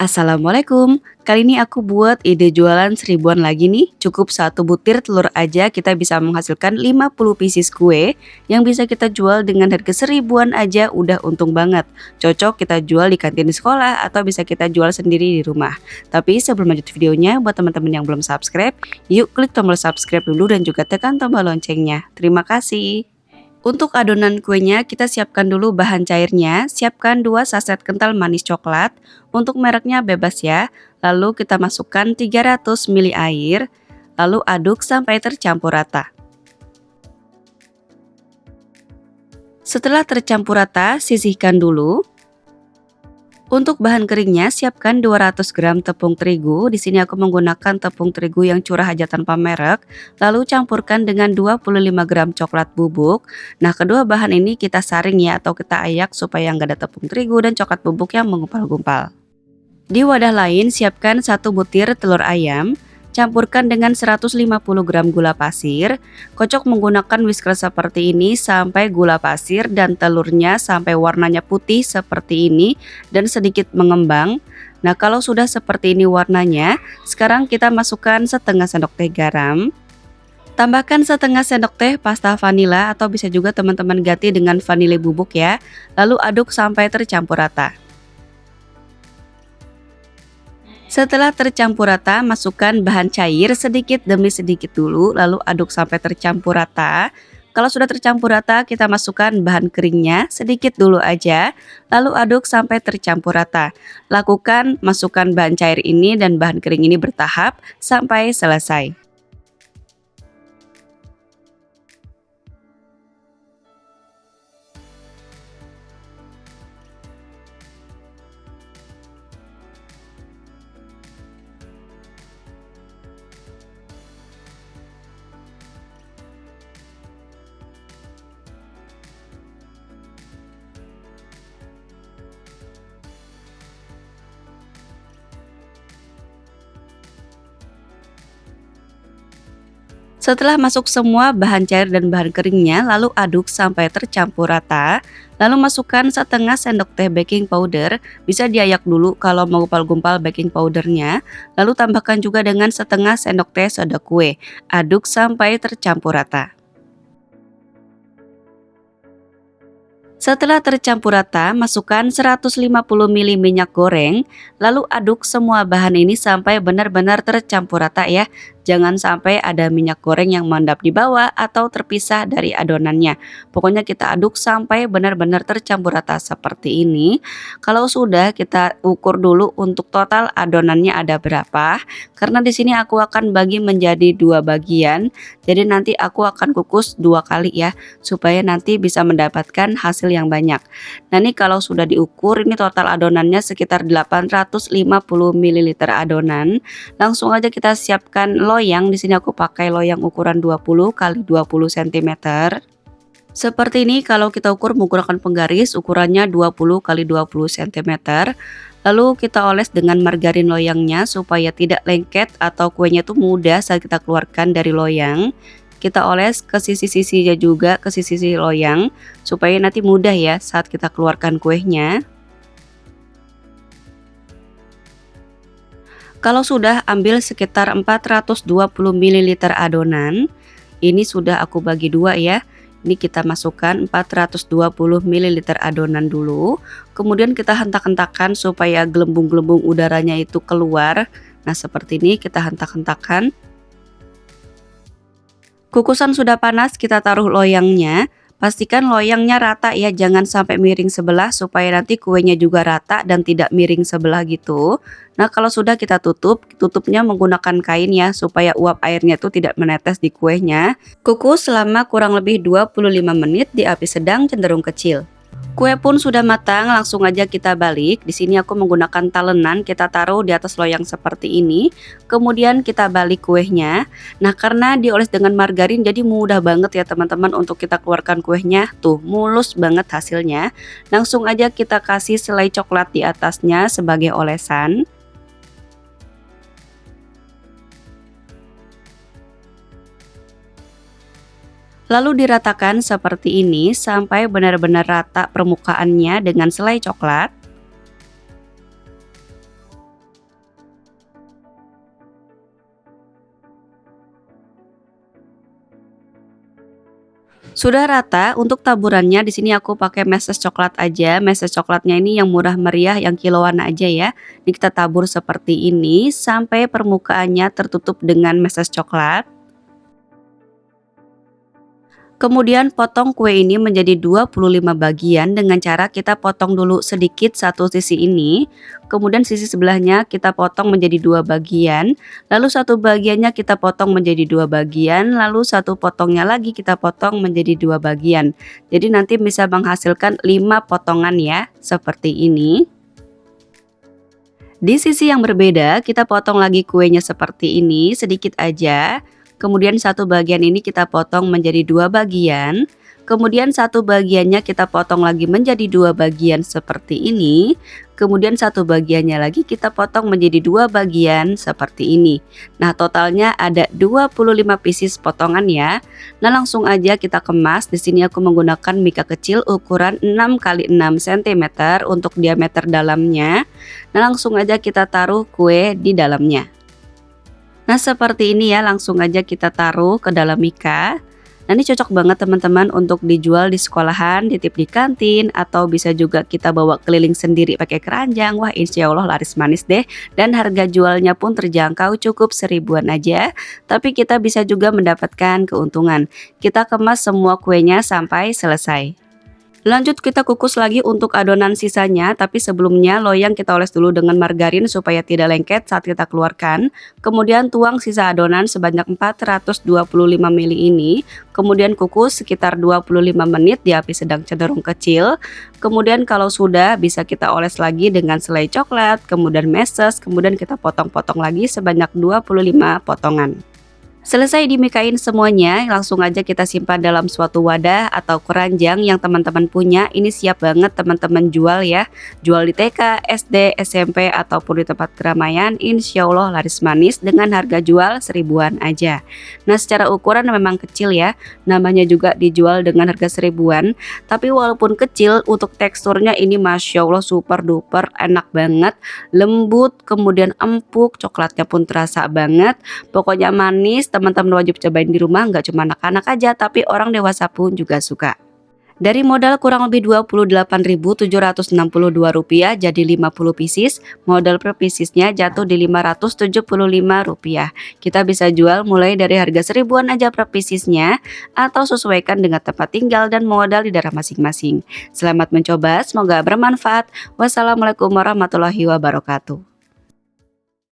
Assalamualaikum, kali ini aku buat ide jualan seribuan lagi nih. Cukup satu butir telur aja kita bisa menghasilkan 50 pieces kue yang bisa kita jual dengan harga seribuan aja udah untung banget. Cocok kita jual di kantin di sekolah atau bisa kita jual sendiri di rumah. Tapi sebelum lanjut videonya, buat teman-teman yang belum subscribe, yuk klik tombol subscribe dulu dan juga tekan tombol loncengnya. Terima kasih. Untuk adonan kuenya kita siapkan dulu bahan cairnya, siapkan 2 saset kental manis coklat, untuk mereknya bebas ya. Lalu kita masukkan 300 ml air, lalu aduk sampai tercampur rata. Setelah tercampur rata, sisihkan dulu. Untuk bahan keringnya siapkan 200 gram tepung terigu. Di sini aku menggunakan tepung terigu yang curah aja tanpa merek. Lalu campurkan dengan 25 gram coklat bubuk. Nah, kedua bahan ini kita saring ya atau kita ayak supaya nggak ada tepung terigu dan coklat bubuk yang menggumpal-gumpal. Di wadah lain siapkan 1 butir telur ayam. Campurkan dengan 150 gram gula pasir. Kocok menggunakan whisker seperti ini sampai gula pasir dan telurnya sampai warnanya putih seperti ini dan sedikit mengembang. Nah, kalau sudah seperti ini warnanya, sekarang kita masukkan setengah sendok teh garam. Tambahkan setengah sendok teh pasta vanila atau bisa juga teman-teman ganti dengan vanili bubuk ya. Lalu aduk sampai tercampur rata. Setelah tercampur rata, masukkan bahan cair sedikit demi sedikit dulu, lalu aduk sampai tercampur rata. Kalau sudah tercampur rata, kita masukkan bahan keringnya sedikit dulu aja, lalu aduk sampai tercampur rata. Lakukan masukkan bahan cair ini dan bahan kering ini bertahap sampai selesai. Setelah masuk semua bahan cair dan bahan keringnya, lalu aduk sampai tercampur rata. Lalu masukkan setengah sendok teh baking powder, bisa diayak dulu kalau mau gumpal-gumpal baking powdernya. Lalu tambahkan juga dengan setengah sendok teh soda kue. Aduk sampai tercampur rata. Setelah tercampur rata, masukkan 150 ml minyak goreng, lalu aduk semua bahan ini sampai benar-benar tercampur rata ya. Jangan sampai ada minyak goreng yang mengendap di bawah atau terpisah dari adonannya. Pokoknya kita aduk sampai benar-benar tercampur rata seperti ini. Kalau sudah, kita ukur dulu untuk total adonannya ada berapa. Karena di sini aku akan bagi menjadi 2 bagian. Jadi nanti aku akan kukus 2 kali ya, supaya nanti bisa mendapatkan hasil yang banyak. Nah, ini kalau sudah diukur, ini total adonannya sekitar 850 ml adonan. Langsung aja kita siapkan loyang. Di sini aku pakai loyang ukuran 20 x 20 cm. Seperti ini kalau kita ukur menggunakan penggaris ukurannya 20 x 20 cm. Lalu kita oles dengan margarin loyangnya supaya tidak lengket atau kuenya itu mudah saat kita keluarkan dari loyang. Kita oles ke sisi-sisinya juga, ke sisi-sisi loyang supaya nanti mudah ya saat kita keluarkan kuenya. Kalau sudah, ambil sekitar 420 ml adonan. Ini sudah aku bagi 2 ya. Ini kita masukkan 420 ml adonan dulu. Kemudian kita hentak-hentakan supaya gelembung-gelembung udaranya itu keluar. Nah, seperti ini kita hentak-hentakan. Kukusan sudah panas, kita taruh loyangnya. Pastikan loyangnya rata ya, jangan sampai miring sebelah supaya nanti kuenya juga rata dan tidak miring sebelah gitu. Nah, kalau sudah kita tutup, tutupnya menggunakan kain ya supaya uap airnya itu tidak menetes di kuenya. Kukus selama kurang lebih 25 menit di api sedang cenderung kecil. Kue pun sudah matang, langsung aja kita balik. Di sini aku menggunakan talenan, kita taruh di atas loyang seperti ini. Kemudian kita balik kuenya. Nah, karena dioles dengan margarin jadi mudah banget ya teman-teman untuk kita keluarkan kuenya. Tuh, mulus banget hasilnya. Langsung aja kita kasih selai coklat di atasnya sebagai olesan. Lalu diratakan seperti ini sampai benar-benar rata permukaannya dengan selai coklat. Sudah rata, untuk taburannya di sini aku pakai meses coklat aja. Meses coklatnya ini yang murah meriah, yang kiloan aja ya. Ini kita tabur seperti ini sampai permukaannya tertutup dengan meses coklat. Kemudian potong kue ini menjadi 25 bagian dengan cara kita potong dulu sedikit satu sisi ini, kemudian sisi sebelahnya kita potong menjadi dua bagian, lalu satu bagiannya kita potong menjadi dua bagian, lalu satu potongnya lagi kita potong menjadi dua bagian. Jadi nanti bisa menghasilkan 5 potongan ya, seperti ini. Di sisi yang berbeda, kita potong lagi kuenya seperti ini, sedikit aja. Kemudian satu bagian ini kita potong menjadi dua bagian. Kemudian satu bagiannya kita potong lagi menjadi dua bagian seperti ini. Kemudian satu bagiannya lagi kita potong menjadi dua bagian seperti ini. Nah, totalnya ada 25 pieces potongan ya. Nah, langsung aja kita kemas. Di sini aku menggunakan mika kecil ukuran 6 x 6 cm untuk diameter dalamnya. Nah, langsung aja kita taruh kue di dalamnya. Nah, seperti ini ya, langsung aja kita taruh ke dalam mika. Nah, ini cocok banget teman-teman untuk dijual di sekolahan, ditip di kantin, atau bisa juga kita bawa keliling sendiri pakai keranjang. Wah, insya Allah laris manis deh. Dan harga jualnya pun terjangkau, cukup 1000-an aja. Tapi kita bisa juga mendapatkan keuntungan. Kita kemas semua kuenya sampai selesai. Lanjut kita kukus lagi untuk adonan sisanya, tapi sebelumnya loyang kita oles dulu dengan margarin supaya tidak lengket saat kita keluarkan. Kemudian tuang sisa adonan sebanyak 425 ml ini, kemudian kukus sekitar 25 menit di api sedang cenderung kecil. Kemudian kalau sudah bisa kita oles lagi dengan selai coklat, kemudian meses, kemudian kita potong-potong lagi sebanyak 25 potongan. Selesai dimikain semuanya, langsung aja kita simpan dalam suatu wadah atau keranjang yang teman-teman punya. Ini siap banget teman-teman jual ya. Jual di TK, SD, SMP, ataupun di tempat keramaian, insya Allah laris manis dengan harga jual 1000-an aja. Nah, secara ukuran memang kecil ya, namanya juga dijual dengan harga 1000-an. Tapi walaupun kecil, untuk teksturnya ini Masya Allah super duper enak banget. Lembut, kemudian empuk, coklatnya pun terasa banget. Pokoknya manis. Teman-teman wajib cobain di rumah, nggak cuma anak-anak aja tapi orang dewasa pun juga suka. Dari modal kurang lebih Rp28.762 jadi 50 pieces, modal per piecesnya jatuh di Rp575. Kita bisa jual mulai dari harga 1000-an aja per piecesnya atau sesuaikan dengan tempat tinggal dan modal di daerah masing-masing. Selamat mencoba, semoga bermanfaat. Wassalamualaikum warahmatullahi wabarakatuh.